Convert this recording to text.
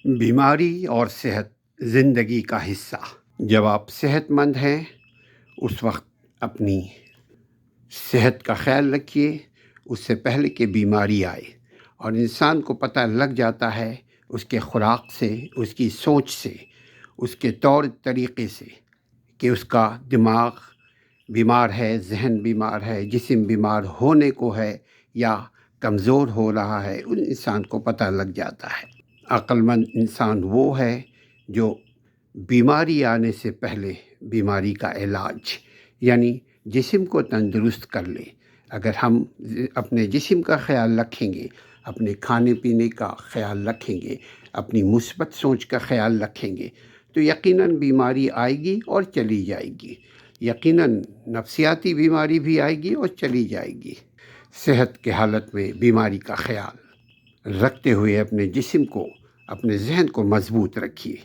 بیماری اور صحت زندگی کا حصہ۔ جب آپ صحت مند ہیں اس وقت اپنی صحت کا خیال رکھیے، اس سے پہلے کہ بیماری آئے، اور انسان کو پتہ لگ جاتا ہے اس کے خوراک سے، اس کی سوچ سے، اس کے طور طریقے سے کہ اس کا دماغ بیمار ہے، ذہن بیمار ہے، جسم بیمار ہونے کو ہے یا کمزور ہو رہا ہے، ان انسان کو پتہ لگ جاتا ہے۔ عقل مند انسان وہ ہے جو بیماری آنے سے پہلے بیماری کا علاج یعنی جسم کو تندرست کر لے۔ اگر ہم اپنے جسم کا خیال رکھیں گے، اپنے کھانے پینے کا خیال رکھیں گے، اپنی مثبت سوچ کا خیال رکھیں گے تو یقیناً بیماری آئے گی اور چلی جائے گی، یقیناً نفسیاتی بیماری بھی آئے گی اور چلی جائے گی۔ صحت کے حالت میں بیماری کا خیال رکھتے ہوئے اپنے جسم کو، اپنے ذہن کو مضبوط رکھیے۔